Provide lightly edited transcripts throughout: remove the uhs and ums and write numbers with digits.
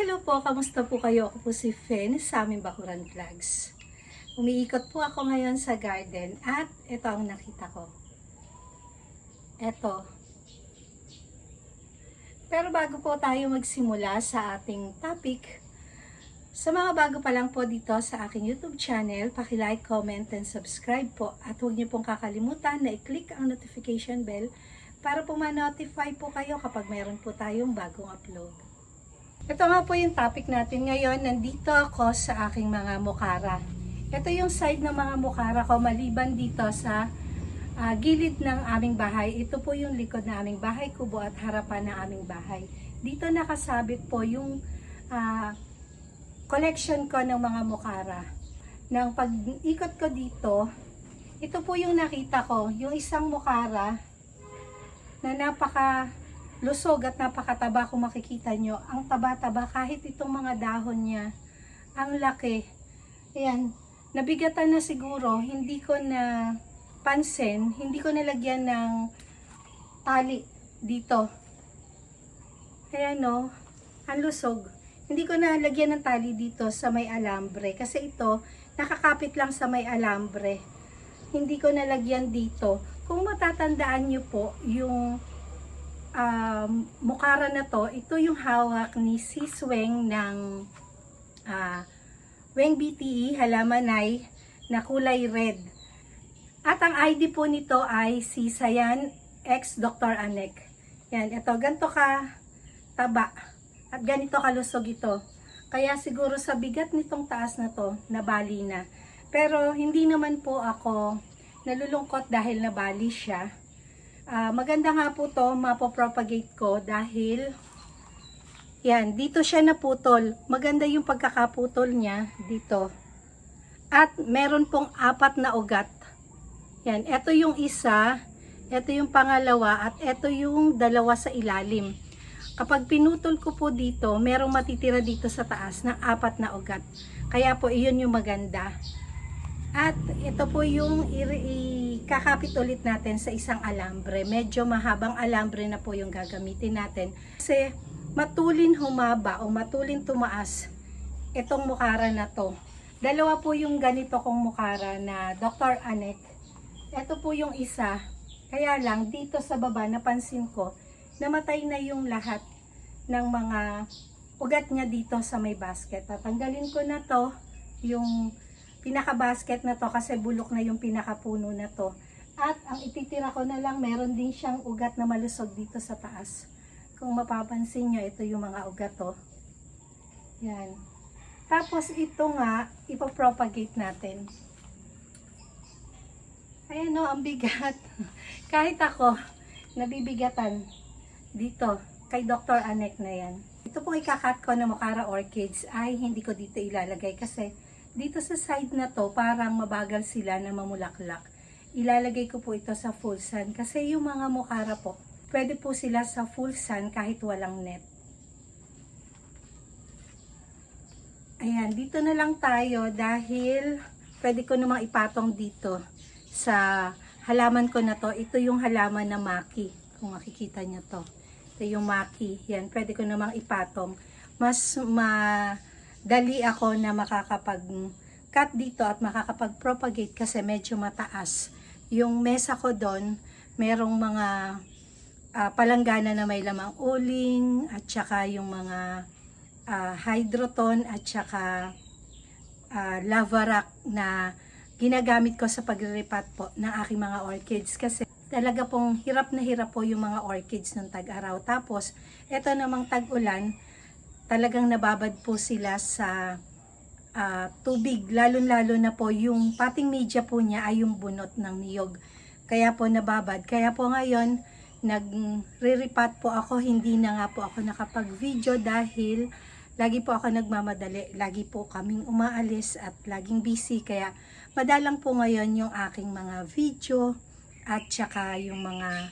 Hello po, kamusta po kayo? Ako po si Fen sa aming Bakuran Vlogs. Umiikot po ako ngayon sa garden at ito ang nakita ko. Ito. Pero bago po tayo magsimula sa ating topic, sa mga bago pa lang po dito sa aking YouTube channel, paki-like, comment, and subscribe po. At huwag niyo pong kakalimutan na i-click ang notification bell para po ma-notify po kayo kapag mayroon po tayong bagong upload. Ito nga po yung topic natin ngayon. Nandito ako sa aking mga mukara. Ito yung side ng mga mukara ko maliban dito sa gilid ng aming bahay. Ito po yung likod ng aming bahay, kubo at harapan ng aming bahay. Dito nakasabit po yung collection ko ng mga mukara. Nang pag-ikot ko dito, ito po yung nakita ko, yung isang mukara na lusog at napakataba kung makikita nyo. Ang taba-taba kahit itong mga dahon niya. Ang laki. Ayan. Nabigatan na siguro. Hindi ko na pansin. Hindi ko nalagyan ng tali dito. Ayan o. Ang lusog. Hindi ko nalagyan ng tali dito sa may alambre. Kasi ito, nakakapit lang sa may alambre. Hindi ko nalagyan dito. Kung matatandaan nyo po, yung mukara na to, ito yung hawak ni Sis Weng ng Weng BTE Halamanay na kulay red. At ang ID po nito ay si Sayan X Dr. Anek. Yan, ito, ganito ka taba at ganito kalusog ito. Kaya siguro sa bigat nitong taas na to, nabali na. Pero hindi naman po ako nalulungkot dahil nabali siya. Maganda nga po to, mapopropagate ko dahil yan, dito siya naputol. Maganda yung pagkakaputol niya dito. At meron pong 4 na ugat. Yan, ito yung isa, ito yung pangalawa, at ito yung 2 sa ilalim. Kapag pinutol ko po dito, merong matitira dito sa taas ng 4 na ugat. Kaya po iyon yung maganda. At ito po yung kakapit ulit natin sa isang alambre. Medyo mahabang alambre na po yung gagamitin natin. Kasi matulin humaba o matulin tumaas itong mukara na to. 2 po yung ganito kong mukara na Dr. Anek. Ito po yung isa. Kaya lang dito sa baba napansin ko namatay na yung lahat ng mga ugat niya dito sa may basket. Tatanggalin ko na to yung pinaka-basket na to kasi bulok na yung pinakapuno na to. At ang ititira ko na lang, meron din siyang ugat na malusog dito sa taas. Kung mapapansin nyo, ito yung mga ugat to. Yan. Tapos ito nga, ipopropagate natin. Ayan o, ang bigat. Kahit ako, nabibigatan dito, kay Dr. Anek na yan. Ito pong ikakat ko na Mukara Orchids ay hindi ko dito ilalagay kasi dito sa side na to, parang mabagal sila na mamulaklak. Ilalagay ko po ito sa full sun. Kasi yung mga mukara po, pwede po sila sa full sun kahit walang net. Ayan, dito na lang tayo dahil pwede ko namang ipatong dito sa halaman ko na to. Ito yung halaman na maki. Kung makikita nyo to. Ito yung maki. Yan, pwede ko namang ipatong. Mas dali ako na makakapag-cut dito at makakapag-propagate kasi medyo mataas. Yung mesa ko doon, merong mga palanggana na may lamang uling at saka yung mga hydroton at saka lava rock na ginagamit ko sa pagre-repat po ng aking mga orchids kasi talaga pong hirap na hirap po yung mga orchids ng tag-araw. Tapos, eto namang tag-ulan, talagang nababad po sila sa tubig. Lalo-lalo na po yung potting media po niya ay yung bunot ng niyog. Kaya po nababad. Kaya po ngayon, nagre-repat po ako. Hindi na nga po ako nakapag-video dahil lagi po ako nagmamadali. Lagi po kaming umaalis at laging busy. Kaya madalang po ngayon yung aking mga video at saka yung mga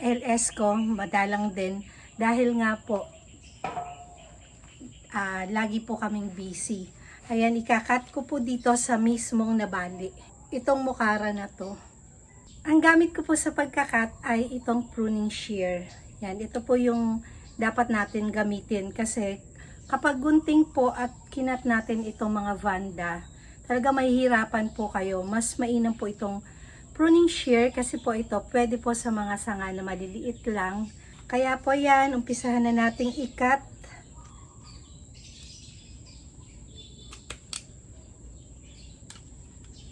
LS ko. Madalang din dahil nga po lagi po kaming busy. Ayan, ikakat ko po dito sa mismong nabali. Itong mukara na to. Ang gamit ko po sa pagkakat ay itong pruning shear. Yan, ito po yung dapat natin gamitin kasi kapag gunting po at kinat natin itong mga vanda, talaga mahihirapan po kayo. Mas mainam po itong pruning shear kasi po ito pwede po sa mga sanga na maliliit lang. Kaya po yan, umpisahan na nating ikat.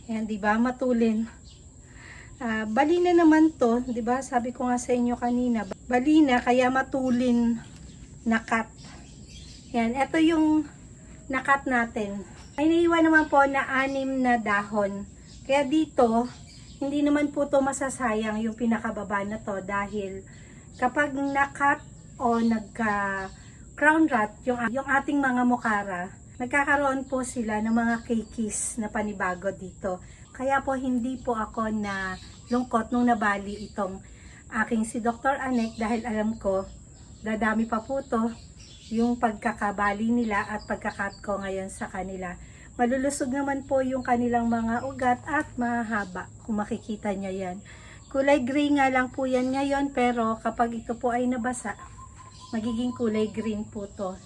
Yan, di ba? Matulin. Bali na naman to, di ba? Sabi ko nga sa inyo kanina, bali na kaya matulin na cut. Yan, ito yung nakat natin. May naiwan naman po na 6 na dahon. Kaya dito, hindi naman po to masasayang yung pinakababa na to dahil kapag nakat o nagka crown rot yung ating mga mukara, nagkakaroon po sila ng mga keikis na panibago dito. Kaya po hindi po ako na lungkot nung nabali itong aking si Dr. Anek dahil alam ko dadami pa po to yung pagkakabali nila at pagkakat ko ngayon sa kanila. Malulusog naman po yung kanilang mga ugat at mahaba kung makikita nyo yan. Kulay gray nga lang po yan ngayon pero kapag ito po ay nabasa, magiging kulay green po to.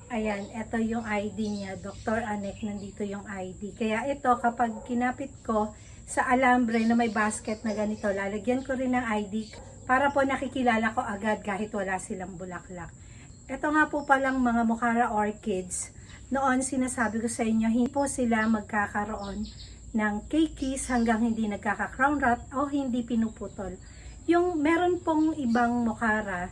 Ayan, ito yung ID niya, Dr. Anek, nandito yung ID. Kaya ito kapag kinapit ko sa alambre na may basket na ganito, lalagyan ko rin ng ID para po nakikilala ko agad kahit wala silang bulaklak. Ito nga po palang mga Mocara orchids. Noon sinasabi ko sa inyo, hindi po sila magkakaroon ng keikis hanggang hindi nagkaka-crown rot o hindi pinuputol. Yung meron pong ibang Mocara,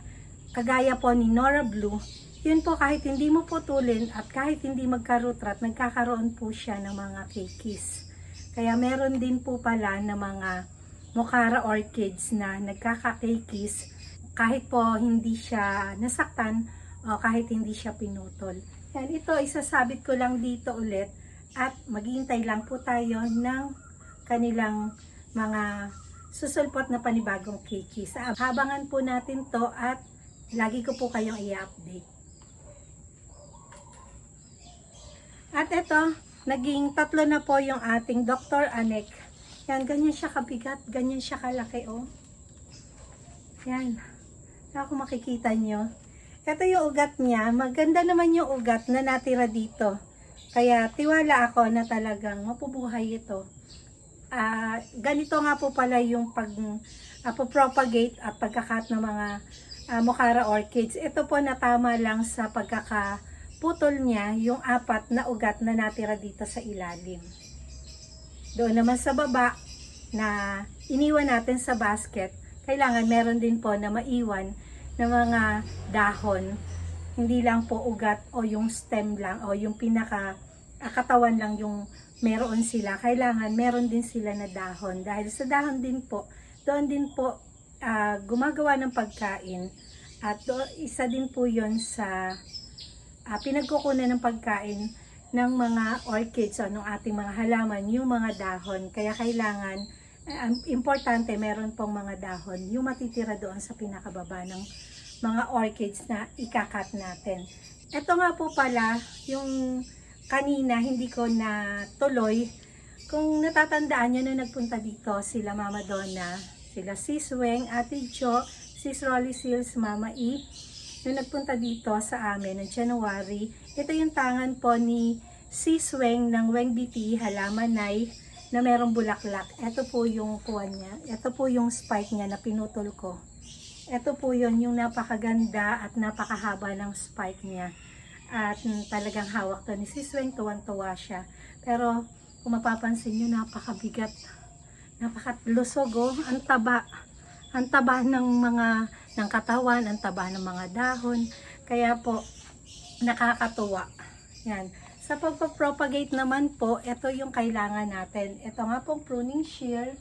kagaya po ni Nora Blue, yun po kahit hindi mo putulin at kahit hindi magka-root rot, nagkakaroon po siya ng mga keikis. Kaya meron din po pala na mga Mocara orchids na nagkaka-keikis kahit po hindi siya nasaktan o kahit hindi siya pinutol. Yan, ito isasabit ko lang dito ulit at maghihintay lang po tayo ng kanilang mga susulpot na panibagong keikis. Habangan po natin to at lagi ko po kayong i-update. At ito, naging 3 na po yung ating Dr. Anek. Yan, ganyan siya kabigat, ganyan siya kalaki, oh. Yan. Ako makikita nyo. Ito yung ugat niya. Maganda naman yung ugat na natira dito. Kaya tiwala ako na talagang mapubuhay ito. Ganito nga po pala yung propagate at pagkakat ng mga Mocara orchids. Ito po natama lang sa pagkakaputol niya yung 4 na ugat na natira dito sa ilalim. Doon naman sa baba na iniwan natin sa basket, kailangan meron din po na maiwan na mga dahon. Hindi lang po ugat o yung stem lang o yung katawan lang yung meron sila. Kailangan meron din sila na dahon. Dahil sa dahon din po, doon din po gumagawa ng pagkain. At isa din po yon sa pinagkukunan ng pagkain ng mga orchids o ng ating mga halaman, yung mga dahon. Kaya kailangan, importante meron pong mga dahon yung matitira doon sa pinakababa ng mga orchids na ikakat natin. Ito nga po pala yung kanina hindi ko na tuloy. Kung natatandaan nyo na nagpunta dito sila Mama Donna, sila Sis Weng, Ate Jo, Sis Rolly Seals, Mama E, nung nagpunta dito sa amin ng January. Ito yung tangan po ni Sis Weng ng Weng BT Halamanay na merong bulaklak. Ito po yung kuwan niya. Ito po yung spike niya na pinutol ko. Ito po yun, yung napakaganda at napakahaba ng spike niya. At talagang hawak to ni Sis Weng, tuwan-tuwa siya. Pero kung mapapansin nyo, napakabigat. Napakalusog, oh. Ang taba. Ang taba ng katawan, ang taba ng mga dahon. Kaya po, nakakatuwa. Yan. Sa pagpapropagate naman po, ito yung kailangan natin. Ito nga pong pruning shear.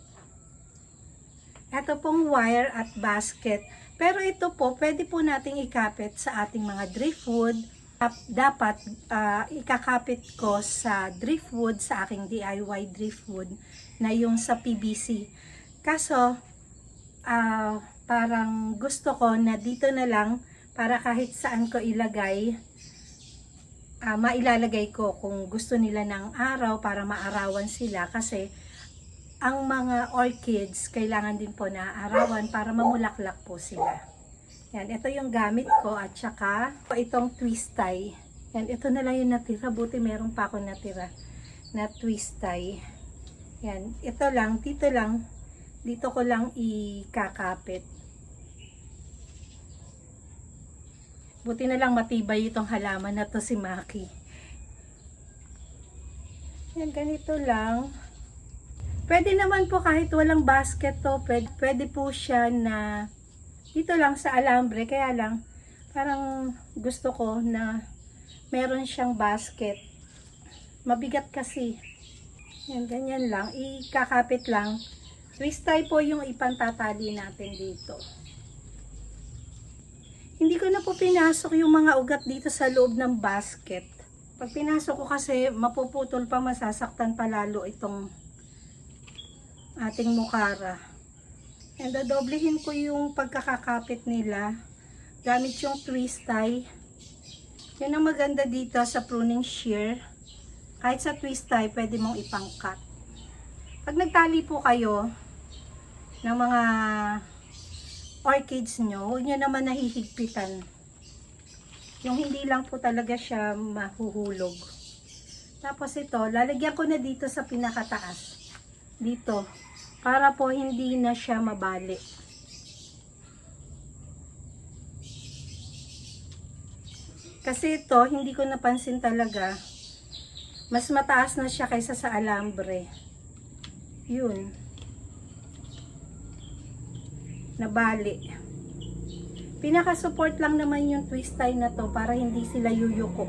Ito pong wire at basket. Pero ito po, pwede po nating ikapit sa ating mga driftwood. Dapat ikakapit ko sa driftwood, sa aking DIY driftwood, na yung sa PVC. Kaso, parang gusto ko na dito na lang, para kahit saan ko ilagay, mailalagay ko kung gusto nila ng araw para maarawan sila. Kasi, ang mga orchids, kailangan din po na arawan para mamulaklak po sila. Yan, ito yung gamit ko at saka itong twist tie. Yan, ito na lang yung natira. Buti meron pa ako natira na twist tie. Yan, ito lang, dito ko lang ikakapit. Buti na lang matibay itong halaman na to si Maki. Yan, ganito lang. Pwede naman po kahit walang basket to, pwede po siya na dito lang sa alambre. Kaya lang, parang gusto ko na meron siyang basket. Mabigat kasi. Yan, ganyan lang. Ikakapit lang. Twist tie po yung ipantatali natin dito. Hindi ko na po pinasok yung mga ugat dito sa loob ng basket. Pag pinasok ko kasi mapuputol pa, masasaktan pa lalo itong ating mukara. And dadoblehin ko yung pagkakakapit nila gamit yung twist tie. Yan ang maganda dito sa pruning shear. Kahit sa twist tie, pwede mong ipangkat. Pag nagtali po kayo ng mga orchids nyo, huwag nyo naman nahihigpitan. Yung hindi lang po talaga siya mahuhulog. Tapos ito, lalagyan ko na dito sa pinakataas. Dito. Para po hindi na siya mabali. Kasi ito, hindi ko napansin talaga. Mas mataas na siya kaysa sa alambre. Yun. Nabali. Pinaka-support lang naman yung twist tie na to para hindi sila yuyuko.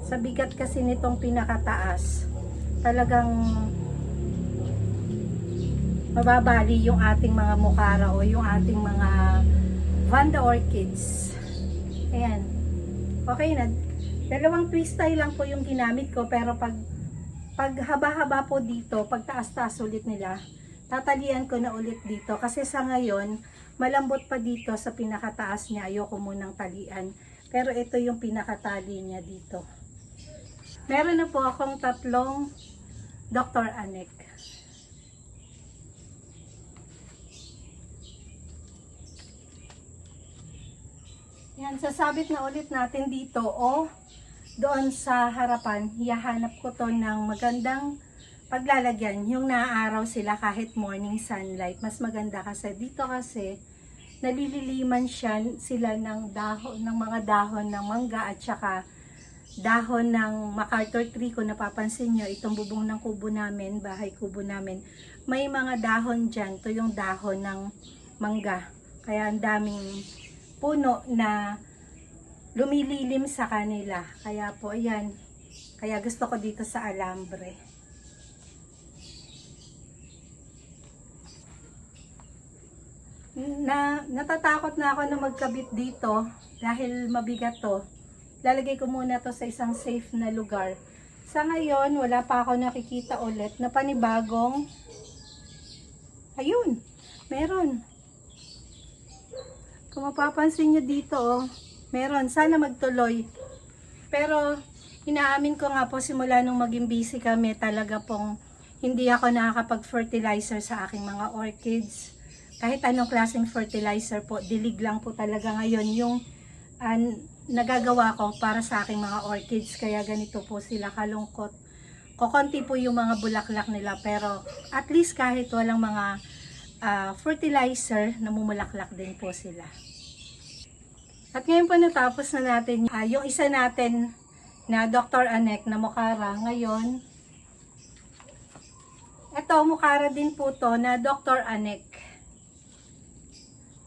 Sa bigat kasi nitong pinakataas, talagang mababali yung ating mga mukara o yung ating mga Vanda orchids. Ayan. Okay na. Dalawang twist tie lang po yung ginamit ko, pero pag haba-haba po dito, pag taas-taas ulit nila, tatalian ko na ulit dito. Kasi sa ngayon, malambot pa dito sa pinakataas niya. Ayoko munang talian. Pero ito yung pinakatali niya dito. Meron na po akong 3 Dr. Anek. Yan, sasabit na ulit natin dito o doon sa harapan. Hihanap ko to ng magandang paglalagyan, yung naaaraw sila kahit morning sunlight. Mas maganda kasi dito kasi nalililiman sila ng dahon, ng mga dahon ng mangga at saka dahon ng MacArthur tree. Kung napapansin nyo, itong bubong ng kubo namin, bahay kubo namin, may mga dahon dyan. Ito yung dahon ng mangga. Kaya ang daming puno na lumililim sa kanila. Kaya po, ayan. Kaya gusto ko dito sa alambre. Natatakot na ako na magkabit dito dahil mabigat to. Lalagay ko muna to sa isang safe na lugar. Sa ngayon, wala pa ako nakikita ulit na panibagong, ayun, meron. Kung mapapansin nyo dito, oh, meron. Sana magtuloy. Pero, inaamin ko nga po, simula nung maging busy kami, talaga pong hindi ako nakakapag-fertilizer sa aking mga orchids. Kahit anong klaseng fertilizer po, dilig lang po talaga ngayon yung nagagawa ko para sa aking mga orchids. Kaya ganito po sila kalungkot. Kokonti po yung mga bulaklak nila, pero at least kahit walang mga fertilizer, namumulaklak din po sila. At ngayon po natapos na natin yung isa natin na Dr. Anek na mukara. Ngayon, ito mukara din po to na Dr. Anek.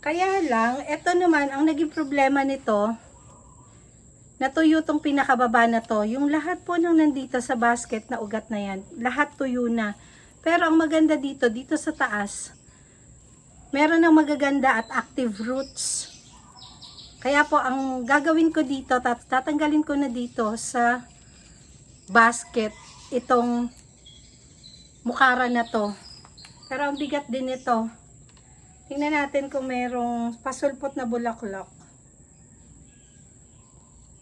Kaya lang, ito naman, ang naging problema nito, natuyo tong pinakababa na to. Yung lahat po nang nandito sa basket na ugat na yan, lahat tuyo na. Pero ang maganda dito, dito sa taas, meron ng magaganda at active roots. Kaya po, ang gagawin ko dito, tatanggalin ko na dito sa basket, itong mukara na to. Pero ang bigat din ito. Tingnan natin kung merong pasulpot na bulaklak.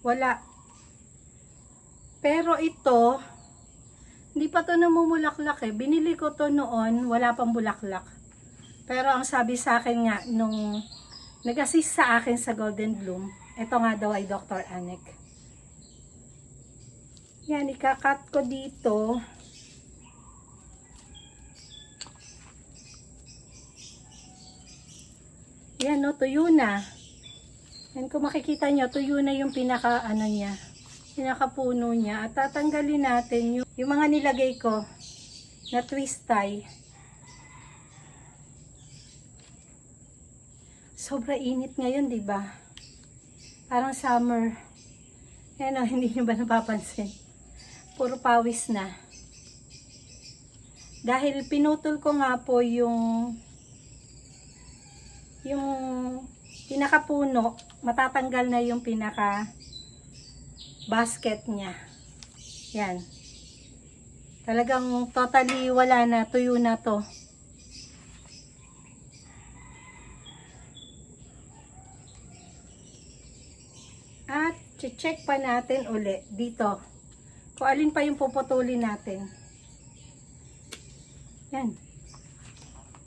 Wala. Pero ito, hindi pa to namumulaklak eh. Binili ko to noon, wala pang bulaklak. Pero ang sabi sa akin nga, nung nag-assist sa akin sa Golden Bloom. Ito nga daw ay Dr. Anek. Yan, ikakat ko dito. Yan, no, tuyo na. Yan, kung makikita nyo, tuyo na yung pinaka, ano niya, pinakapuno niya. At tatanggalin natin yung mga nilagay ko na twist tie. Sobra init ngayon, di ba? Parang summer. Yan, oh, hindi nyo ba napapansin? Puro pawis na. Dahil pinutol ko nga po yung pinakapuno, matatanggal na yung pinaka basket niya. Yan. Talagang totally wala na, tuyo na to. At check pa natin uli dito. Kung alin pa yung puputulin natin. Yan.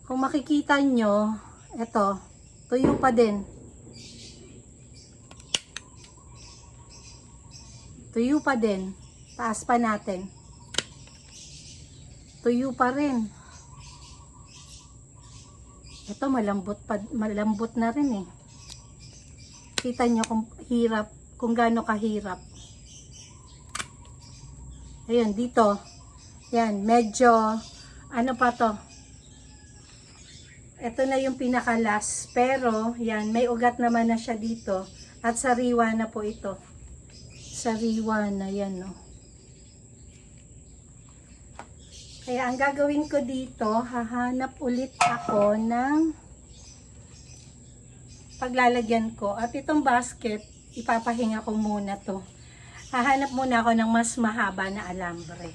Kung makikita nyo, ito, tuyo pa din. Tuyo pa din. Taas pa natin. Tuyo pa rin. Ito malambot na rin eh. Kita nyo kung hirap, kung gaano kahirap. Ayun, dito. Yan, medyo, ano pa to? Ito na yung pinaka-last. Pero, yan, may ugat naman na siya dito. At sariwa na po ito. Sariwa na, yan, no. Kaya, ang gagawin ko dito, hahanap ulit ako ng paglalagyan ko. At itong basket, ipapahinga ko muna to. Hahanap muna ako ng mas mahaba na alambre.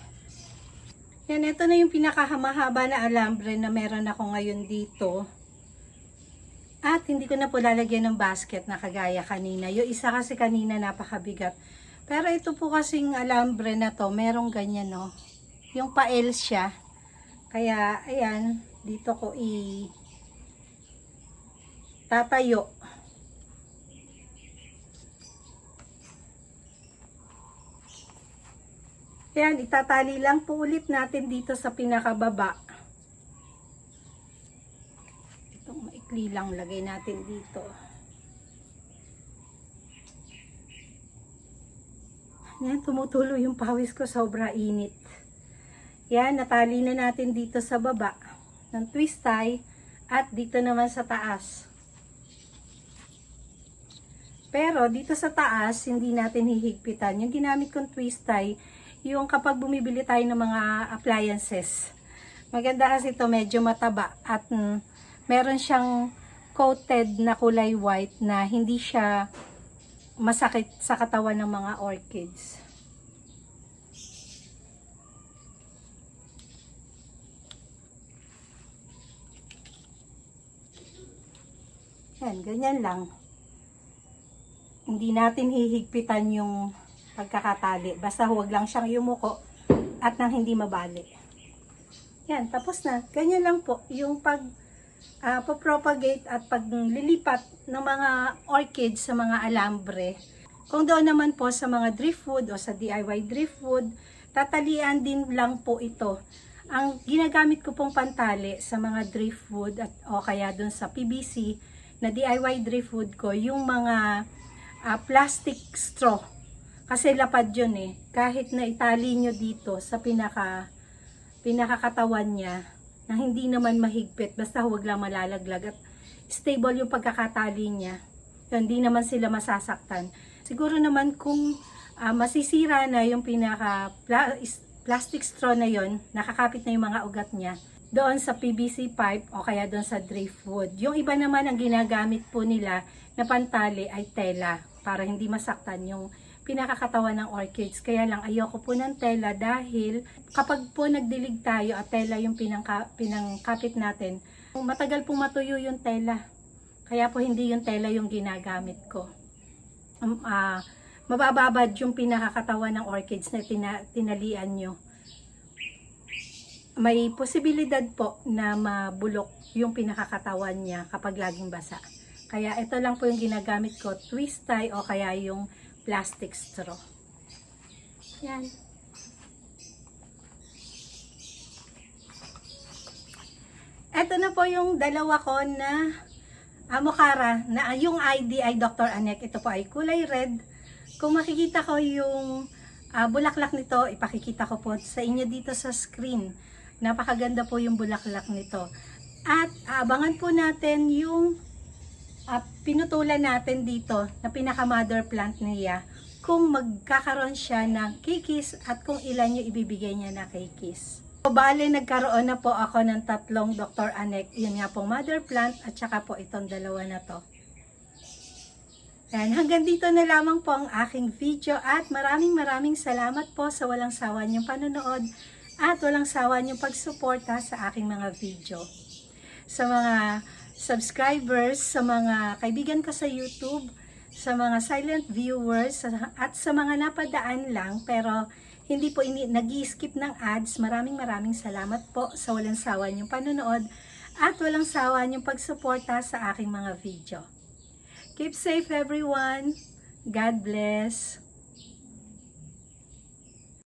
Yan, ito na yung pinakamahaba na alambre na meron ako ngayon dito. At hindi ko na po lalagyan ng basket na kagaya kanina. Yung isa kasi kanina napakabigat. Pero ito po kasing alambre na to, merong ganyan, no. Yung pa-L siya. Kaya, ayan, dito ko tatayo. Ayan, itatali lang po ulit natin dito sa pinakababa. Itong maikli lang lagay natin dito. Ayan, tumutulo yung pawis ko, sobra init. Yan, natali na natin dito sa baba ng twist tie at dito naman sa taas. Pero dito sa taas, hindi natin hihigpitan. Yung ginamit kong twist tie, yung kapag bumibili tayo ng mga appliances. Maganda kasi ito, medyo mataba at meron siyang coated na kulay white na hindi siya masakit sa katawan ng mga orchids. Yan, ganyan lang. Hindi natin hihigpitan yung pagkakatali. Basta huwag lang siyang yumuko at nang hindi mabali. Yan, tapos na. Ganyan lang po yung propagate at paglilipat ng mga orchids sa mga alambre. Kung doon naman po sa mga driftwood o sa DIY driftwood, tatalian din lang po ito. Ang ginagamit ko pong pantali sa mga driftwood at o kaya doon sa PVC na DIY driftwood ko, yung mga plastic straw. Kasi lapad yun eh. Kahit na itali nyo dito sa pinakakatawan niya, na hindi naman mahigpit, basta huwag lang malalaglag at stable yung pagkakatali niya. Hindi naman sila masasaktan. Siguro naman kung masisira na yung plastic straw na yon, nakakapit na yung mga ugat niya doon sa PVC pipe o kaya doon sa driftwood. Yung iba naman ang ginagamit po nila na pantali ay tela para hindi masaktan yung pinakakatawan ng orchids. Kaya lang ayoko po ng tela dahil kapag po nagdilig tayo at tela yung pinangkapit natin, matagal pong matuyo yung tela. Kaya po hindi yung tela yung ginagamit ko. Mabababad yung pinakakatawan ng orchids na tinalian nyo. May posibilidad po na mabulok yung pinakakatawan niya kapag laging basa. Kaya ito lang po yung ginagamit ko, twist tie o kaya yung plastic straw. Yan. Ito na po yung dalawa ko na Amokara, na yung ID ay Dr. Anek. Ito po ay kulay red. Kung makikita ko yung bulaklak nito, ipakikita ko po sa inyo dito sa screen. Napakaganda po yung bulaklak nito. At abangan po natin yung pinutulan natin dito na pinaka mother plant niya, kung magkakaroon siya ng kikis at kung ilan yung ibibigay niya na kikis. So, bale, nagkaroon na po ako ng tatlong Dr. Anek. Yun nga pong mother plant at saka po itong dalawa na to. And hanggang dito na lamang po ang aking video at maraming salamat po sa walang sawa niyong panonood at walang sawa niyong pagsuporta sa aking mga video. Sa mga subscribers, sa mga kaibigan ko sa YouTube, sa mga silent viewers, at sa mga napadaan lang pero hindi po nag-i-skip ng ads, maraming salamat po sa walang sawa niyong panonood at walang sawa niyong pagsuporta sa aking mga video. Keep safe everyone. God bless.